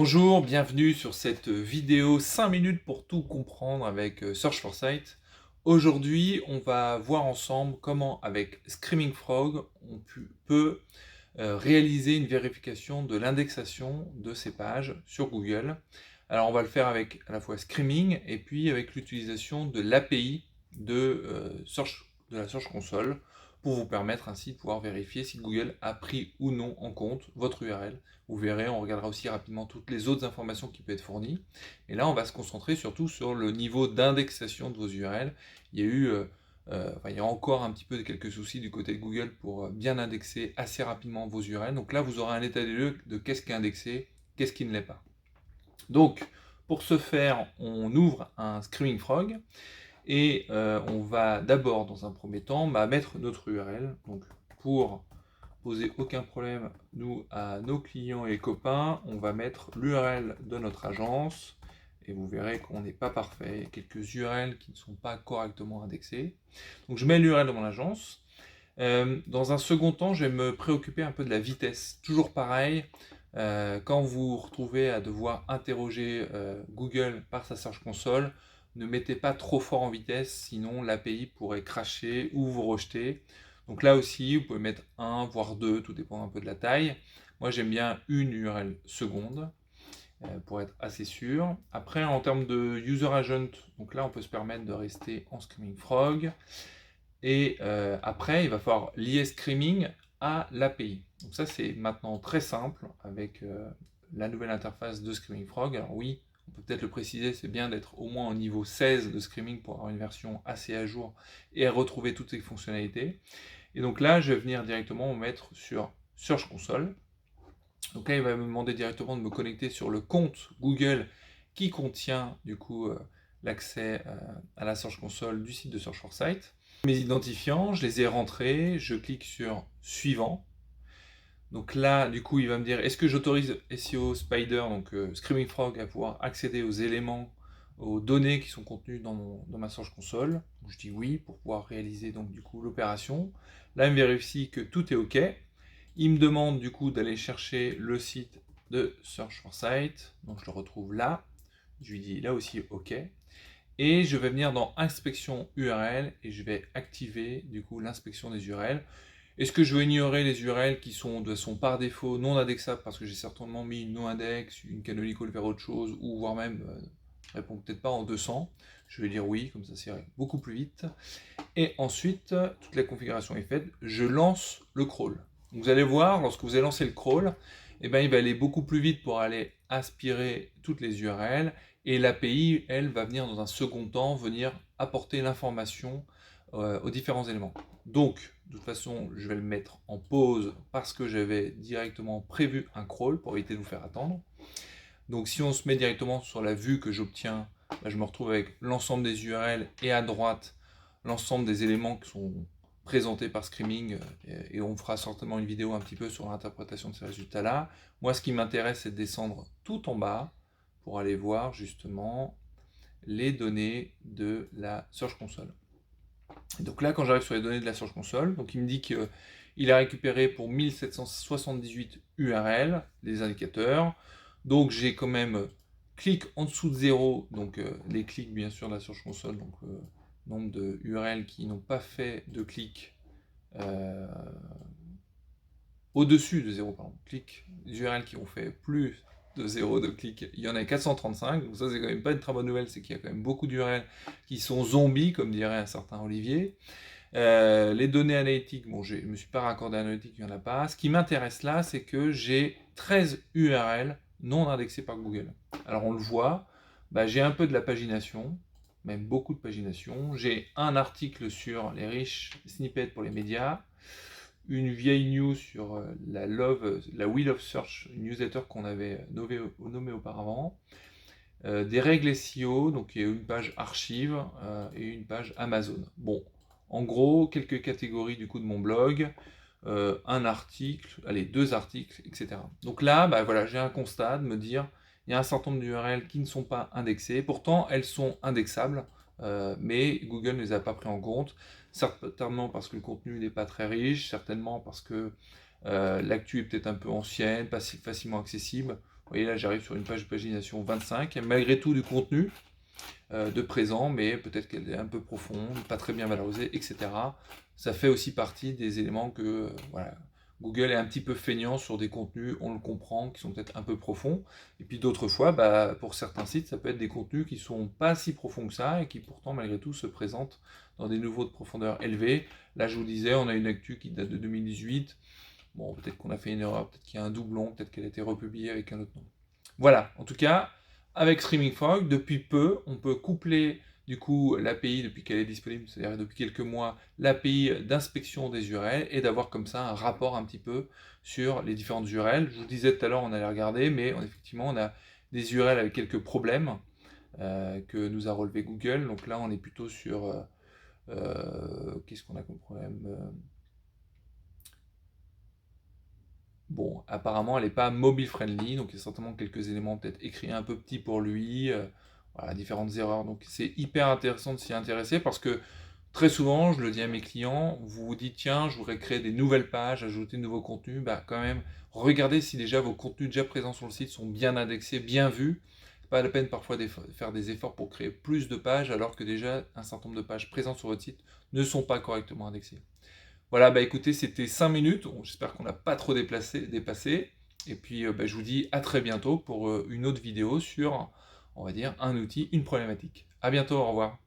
Bonjour, bienvenue sur cette vidéo 5 minutes pour tout comprendre avec Search 4 Site. Aujourd'hui, on va voir ensemble comment avec Screaming Frog, on peut réaliser une vérification de l'indexation de ces pages sur Google. Alors on va le faire avec à la fois Screaming et puis avec l'utilisation de l'API de la Search Console pour vous permettre ainsi de pouvoir vérifier si Google a pris ou non en compte votre URL. Vous verrez, on regardera aussi rapidement toutes les autres informations qui peuvent être fournies. Et là, on va se concentrer surtout sur le niveau d'indexation de vos URL. Il y a eu il y a encore un petit peu de quelques soucis du côté de Google pour bien indexer assez rapidement vos URL. Donc là, vous aurez un état des lieux de qu'est-ce qui est indexé, qu'est-ce qui ne l'est pas. Donc, pour ce faire, on ouvre un Screaming Frog et on va d'abord, dans un premier temps, mettre notre URL. Donc, pour poser aucun problème, nous, à nos clients et copains, on va mettre l'URL de notre agence. Et vous verrez qu'on n'est pas parfait. Il y a quelques URL qui ne sont pas correctement indexées. Donc je mets l'URL de mon agence. Dans un second temps, je vais me préoccuper un peu de la vitesse. Toujours pareil, quand vous vous retrouvez à devoir interroger Google par sa Search Console, ne mettez pas trop fort en vitesse, sinon l'API pourrait crasher ou vous rejeter. Donc là aussi, vous pouvez mettre 1, voire 2, tout dépend un peu de la taille. Moi, j'aime bien une URL seconde pour être assez sûr. Après, en termes de user agent, donc là, on peut se permettre de rester en Screaming Frog. Et après, il va falloir lier Screaming à l'API. Donc ça, c'est maintenant très simple avec la nouvelle interface de Screaming Frog. Alors oui, on peut peut-être le préciser, c'est bien d'être au moins au niveau 16 de Screaming pour avoir une version assez à jour et retrouver toutes ces fonctionnalités. Et donc là, je vais venir directement me mettre sur Search Console. Donc là, il va me demander directement de me connecter sur le compte Google qui contient du coup l'accès à la Search Console du site de Search 4 Site. Mes identifiants, je les ai rentrés, je clique sur Suivant. Donc là, du coup, il va me dire est-ce que j'autorise SEO Spider, donc Screaming Frog, à pouvoir accéder aux éléments, aux données qui sont contenues dans ma Search Console. Donc, je dis oui pour pouvoir réaliser donc du coup l'opération. Là, il me vérifie que tout est OK. Il me demande du coup d'aller chercher le site de Search 4 Site, donc je le retrouve là. Je lui dis là aussi OK. Et je vais venir dans inspection URL et je vais activer du coup l'inspection des URL. Est-ce que je veux ignorer les URL qui sont de façon par défaut non indexables parce que j'ai certainement mis une no-index, une canonical vers autre chose, ou voire même répond peut-être pas en 200. Je vais dire oui, comme ça c'est beaucoup plus vite. Et ensuite, toute la configuration est faite, je lance le crawl. Donc vous allez voir, lorsque vous allez lancer le crawl, eh ben, il va aller beaucoup plus vite pour aller aspirer toutes les URL, et l'API, elle, va venir dans un second temps, venir apporter l'information aux différents éléments. Donc, de toute façon, je vais le mettre en pause parce que j'avais directement prévu un crawl pour éviter de vous faire attendre. Donc si on se met directement sur la vue que j'obtiens, je me retrouve avec l'ensemble des URL et à droite, l'ensemble des éléments qui sont présentés par Screaming, et on fera certainement une vidéo un petit peu sur l'interprétation de ces résultats-là. Moi, ce qui m'intéresse, c'est de descendre tout en bas pour aller voir justement les données de la Search Console. Et donc là, quand j'arrive sur les données de la Search Console, donc il me dit qu'il a récupéré pour 1778 URL les indicateurs. Donc j'ai quand même clic en dessous de 0, donc les clics bien sûr de la Search Console, donc nombre de URL qui n'ont pas fait de clic au-dessus de 0, pardon, clic, les URL qui ont fait plus de 0 de clic, il y en a 435, donc ça c'est quand même pas une très bonne nouvelle, c'est qu'il y a quand même beaucoup d'URL qui sont zombies, comme dirait un certain Olivier. Les données analytiques, bon, je ne me suis pas raccordé à analytique, il n'y en a pas. Ce qui m'intéresse là, c'est que j'ai 13 URL non indexées par Google. Alors on le voit, j'ai un peu de la pagination, même beaucoup de pagination. J'ai un article sur les riches snippets pour les médias, une vieille news sur la Wheel of Search, une newsletter qu'on avait nommée auparavant, des règles SEO, donc il y a une page archive et une page Amazon. Bon, en gros, quelques catégories du coup de mon blog, un article, allez, 2 articles, etc. Donc là, voilà, j'ai un constat de me dire, il y a un certain nombre d'URL qui ne sont pas indexées, pourtant elles sont indexables, mais Google ne les a pas pris en compte, certainement parce que le contenu n'est pas très riche, certainement parce que l'actu est peut-être un peu ancienne, pas si facilement accessible. voyez là, j'arrive sur une page de pagination 25, malgré tout du contenu de présent, mais peut-être qu'elle est un peu profonde, pas très bien valorisée, etc. Ça fait aussi partie des éléments que voilà, Google est un petit peu feignant sur des contenus, on le comprend, qui sont peut-être un peu profonds. Et puis d'autres fois, bah, pour certains sites, ça peut être des contenus qui sont pas si profonds que ça et qui pourtant, malgré tout, se présentent dans des niveaux de profondeur élevés. Là, je vous disais, on a une actu qui date de 2018. Bon, peut-être qu'on a fait une erreur, peut-être qu'il y a un doublon, peut-être qu'elle a été republiée avec un autre nom. Voilà, en tout cas, avec Streaming Frog, depuis peu, on peut coupler du coup l'API depuis qu'elle est disponible, c'est-à-dire depuis quelques mois, l'API d'inspection des URL et d'avoir comme ça un rapport un petit peu sur les différentes URL. Je vous disais tout à l'heure, on allait regarder, mais effectivement, on a des URL avec quelques problèmes que nous a relevé Google. Donc là, on est plutôt sur... qu'est-ce qu'on a comme problème Bon, apparemment, elle n'est pas mobile friendly, donc il y a certainement quelques éléments peut-être écrits un peu petits pour lui, voilà, différentes erreurs. Donc c'est hyper intéressant de s'y intéresser parce que très souvent, je le dis à mes clients, vous vous dites tiens, je voudrais créer des nouvelles pages, ajouter de nouveaux contenus, bah quand même, regardez si déjà vos contenus déjà présents sur le site sont bien indexés, bien vus. C'est pas la peine parfois de faire des efforts pour créer plus de pages alors que déjà un certain nombre de pages présentes sur votre site ne sont pas correctement indexées. Voilà, bah écoutez, c'était 5 minutes. J'espère qu'on n'a pas trop dépassé. Et puis, bah, je vous dis à très bientôt pour une autre vidéo sur, on va dire, un outil, une problématique. À bientôt, au revoir.